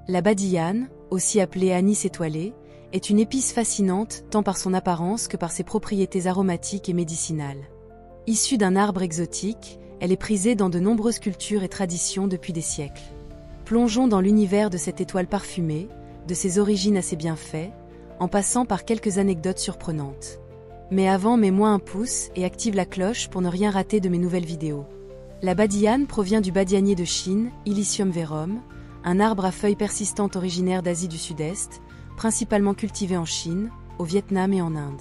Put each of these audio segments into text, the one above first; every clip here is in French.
La badiane, aussi appelée anis étoilé, est une épice fascinante tant par son apparence que par ses propriétés aromatiques et médicinales. Issue d'un arbre exotique, elle est prisée dans de nombreuses cultures et traditions depuis des siècles. Plongeons dans l'univers de cette étoile parfumée, de ses origines à ses bienfaits, en passant par quelques anecdotes surprenantes. Mais avant, mets-moi un pouce et active la cloche pour ne rien rater de mes nouvelles vidéos. La badiane provient du badianier de Chine, Illicium verum, un arbre à feuilles persistantes originaire d'Asie du Sud-Est, principalement cultivé en Chine, au Vietnam et en Inde.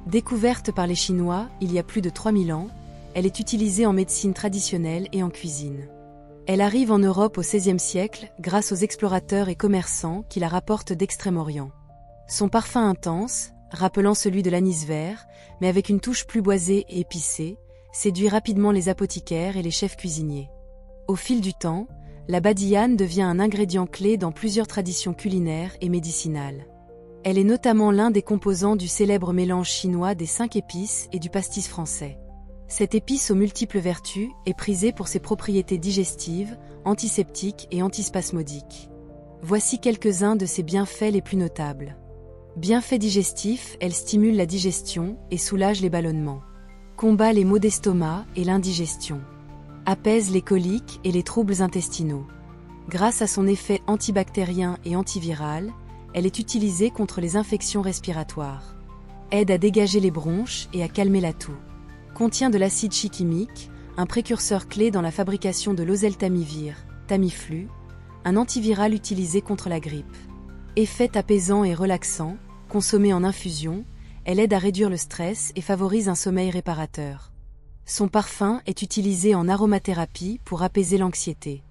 Découverte par les Chinois il y a plus de 3000 ans, elle est utilisée en médecine traditionnelle et en cuisine. Elle arrive en Europe au XVIe siècle grâce aux explorateurs et commerçants qui la rapportent d'Extrême-Orient. Son parfum intense, rappelant celui de l'anis vert, mais avec une touche plus boisée et épicée, séduit rapidement les apothicaires et les chefs cuisiniers. Au fil du temps, la badiane devient un ingrédient clé dans plusieurs traditions culinaires et médicinales. Elle est notamment l'un des composants du célèbre mélange chinois des 5 épices et du pastis français. Cette épice aux multiples vertus est prisée pour ses propriétés digestives, antiseptiques et antispasmodiques. Voici quelques-uns de ses bienfaits les plus notables. Bienfaits digestifs, elle stimule la digestion et soulage les ballonnements. Combat les maux d'estomac et l'indigestion. Apaise les coliques et les troubles intestinaux. Grâce à son effet antibactérien et antiviral, elle est utilisée contre les infections respiratoires. Aide à dégager les bronches et à calmer la toux. Contient de l'acide chichimique, un précurseur clé dans la fabrication de l'oseltamivir, Tamiflu, un antiviral utilisé contre la grippe. Effet apaisant et relaxant, consommée en infusion, elle aide à réduire le stress et favorise un sommeil réparateur. Son parfum est utilisé en aromathérapie pour apaiser l'anxiété.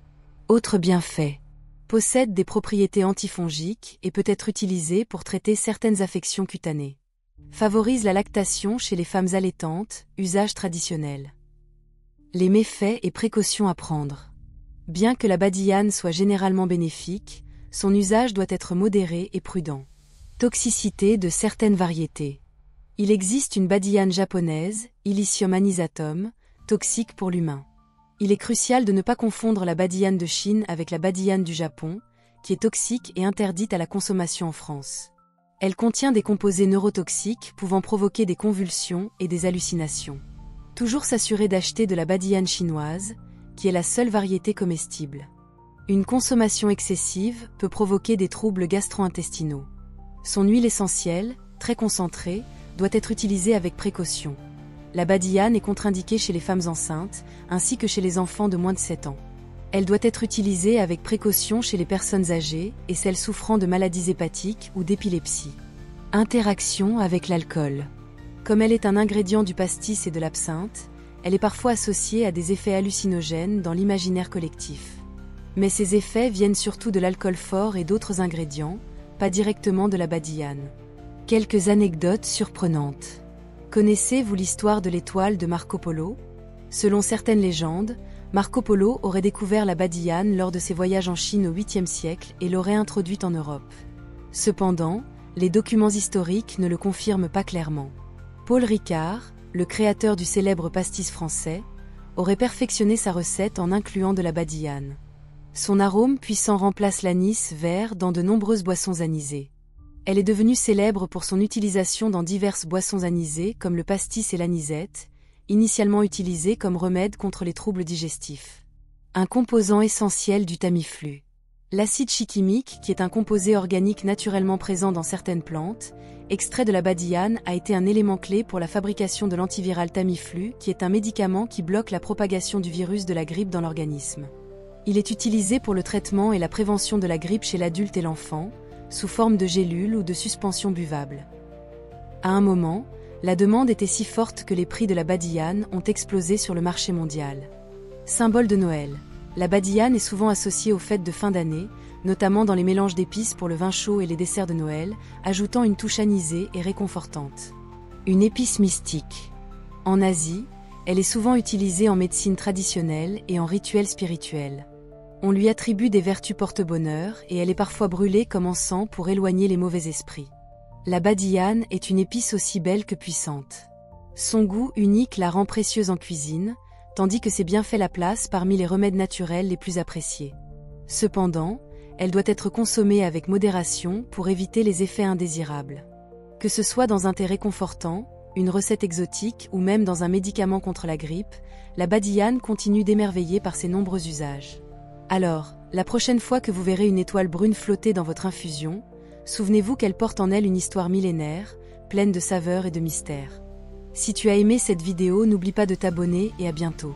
Autre bienfait. Possède des propriétés antifongiques et peut être utilisé pour traiter certaines affections cutanées. Favorise la lactation chez les femmes allaitantes, usage traditionnel. Les méfaits et précautions à prendre. Bien que la badiane soit généralement bénéfique, son usage doit être modéré et prudent. Toxicité de certaines variétés. Il existe une badiane japonaise, Illicium anisatum, toxique pour l'humain. Il est crucial de ne pas confondre la badiane de Chine avec la badiane du Japon, qui est toxique et interdite à la consommation en France. Elle contient des composés neurotoxiques pouvant provoquer des convulsions et des hallucinations. Toujours s'assurer d'acheter de la badiane chinoise, qui est la seule variété comestible. Une consommation excessive peut provoquer des troubles gastro-intestinaux. Son huile essentielle, très concentrée, doit être utilisée avec précaution. La badiane est contre-indiquée chez les femmes enceintes, ainsi que chez les enfants de moins de 7 ans. Elle doit être utilisée avec précaution chez les personnes âgées et celles souffrant de maladies hépatiques ou d'épilepsie. Interaction avec l'alcool. Comme elle est un ingrédient du pastis et de l'absinthe, elle est parfois associée à des effets hallucinogènes dans l'imaginaire collectif. Mais ces effets viennent surtout de l'alcool fort et d'autres ingrédients, pas directement de la badiane. Quelques anecdotes surprenantes. Connaissez-vous l'histoire de l'étoile de Marco Polo ? Selon certaines légendes, Marco Polo aurait découvert la badiane lors de ses voyages en Chine au 8e siècle et l'aurait introduite en Europe. Cependant, les documents historiques ne le confirment pas clairement. Paul Ricard, le créateur du célèbre pastis français, aurait perfectionné sa recette en incluant de la badiane. Son arôme puissant remplace l'anis vert dans de nombreuses boissons anisées. Elle est devenue célèbre pour son utilisation dans diverses boissons anisées comme le pastis et l'anisette, initialement utilisées comme remède contre les troubles digestifs. Un composant essentiel du Tamiflu. L'acide chichimique, qui est un composé organique naturellement présent dans certaines plantes, extrait de la badiane, a été un élément clé pour la fabrication de l'antiviral Tamiflu, qui est un médicament qui bloque la propagation du virus de la grippe dans l'organisme. Il est utilisé pour le traitement et la prévention de la grippe chez l'adulte et l'enfant, sous forme de gélules ou de suspensions buvables. À un moment, la demande était si forte que les prix de la badiane ont explosé sur le marché mondial. Symbole de Noël, la badiane est souvent associée aux fêtes de fin d'année, notamment dans les mélanges d'épices pour le vin chaud et les desserts de Noël, ajoutant une touche anisée et réconfortante. Une épice mystique. En Asie, elle est souvent utilisée en médecine traditionnelle et en rituels spirituels. On lui attribue des vertus porte-bonheur et elle est parfois brûlée comme encens pour éloigner les mauvais esprits. La badiane est une épice aussi belle que puissante. Son goût unique la rend précieuse en cuisine, tandis que ses bienfaits la placent parmi les remèdes naturels les plus appréciés. Cependant, Elle doit être consommée avec modération pour éviter les effets indésirables. Que ce soit dans un thé réconfortant, une recette exotique ou même dans un médicament contre la grippe, la badiane continue d'émerveiller par ses nombreux usages. Alors, la prochaine fois que vous verrez une étoile brune flotter dans votre infusion, souvenez-vous qu'elle porte en elle une histoire millénaire, pleine de saveurs et de mystères. Si tu as aimé cette vidéo, n'oublie pas de t'abonner et à bientôt.